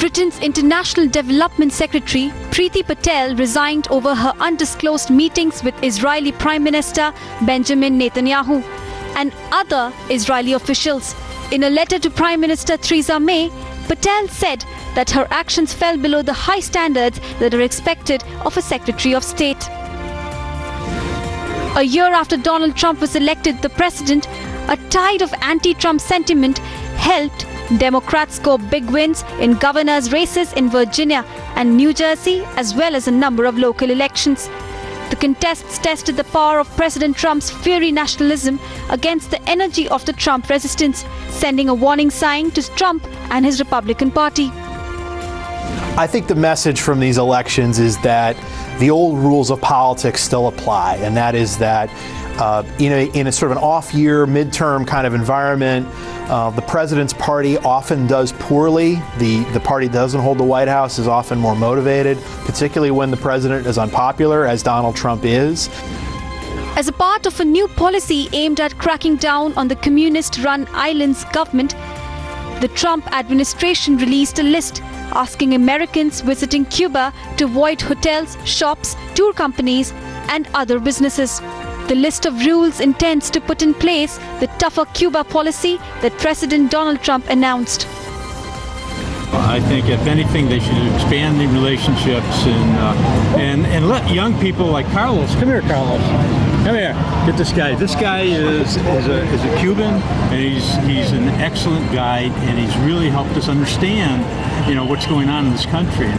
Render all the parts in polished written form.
Britain's International Development Secretary Priti Patel resigned over her undisclosed meetings with Israeli Prime Minister Benjamin Netanyahu and other Israeli officials. In a letter to Prime Minister Theresa May, Patel said that her actions fell below the high standards that are expected of a Secretary of State. A year after Donald Trump was elected the president, a tide of anti-Trump sentiment helped Democrats score big wins in governors' races in Virginia and New Jersey, as well as a number of local elections. The contests tested the power of President Trump's fiery nationalism against the energy of the Trump resistance, sending a warning sign to Trump and his Republican Party. I think the message from these elections is that the old rules of politics still apply, and that is that in a sort of an off-year, midterm kind of environment, the president's party often does poorly. The party that doesn't hold the White House is often more motivated, particularly when the president is unpopular, as Donald Trump is. As a part of a new policy aimed at cracking down on the communist-run island's government, the Trump administration released a list asking Americans visiting Cuba to avoid hotels, shops, tour companies, and other businesses. The list of rules intends to put in place the tougher Cuba policy that President Donald Trump announced. I think, if anything, they should expand the relationships and let young people like Carlos. Come here, Carlos. Come here. Get this guy. This guy is a Cuban, and he's an excellent guide, and he's really helped us understand, what's going on in this country.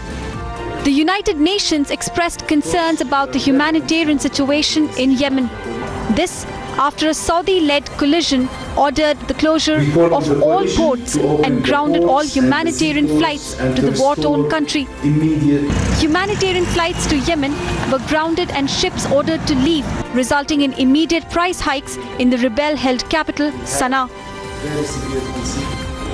The United Nations expressed concerns about the humanitarian situation in Yemen. This after a Saudi-led coalition ordered the closure of all ports and grounded all humanitarian flights to the war-torn country. Humanitarian flights to Yemen were grounded and ships ordered to leave, resulting in immediate price hikes in the rebel-held capital, Sana'a.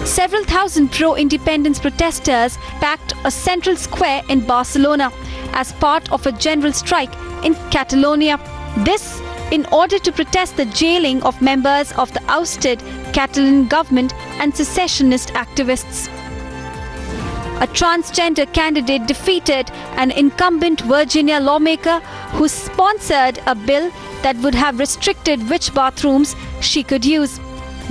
Several thousand pro-independence protesters packed a central square in Barcelona as part of a general strike in Catalonia. This in order to protest the jailing of members of the ousted Catalan government and secessionist activists. A transgender candidate defeated an incumbent Virginia lawmaker who sponsored a bill that would have restricted which bathrooms she could use.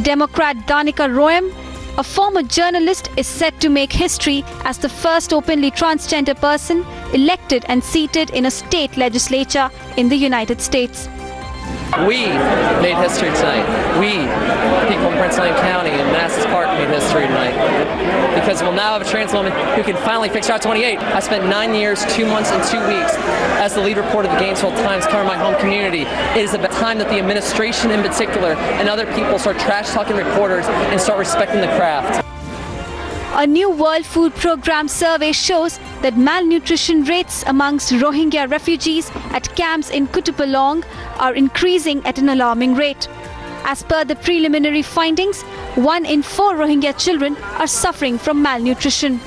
Democrat Danica Roem, a former journalist, is set to make history as the first openly transgender person elected and seated in a state legislature in the United States. We made history tonight. We, people in Prince William County and Manassas Park, made history tonight. Because we'll now have a trans woman who can finally fix Route 28. I spent 9 years, 2 months, and 2 weeks as the lead reporter of the Gainesville Times covering my home community. It is about time that the administration in particular and other people start trash-talking reporters and start respecting the craft. A new World Food Programme survey shows that malnutrition rates amongst Rohingya refugees at camps in Kutupalong are increasing at an alarming rate. As per the preliminary findings, 1 in 4 Rohingya children are suffering from malnutrition.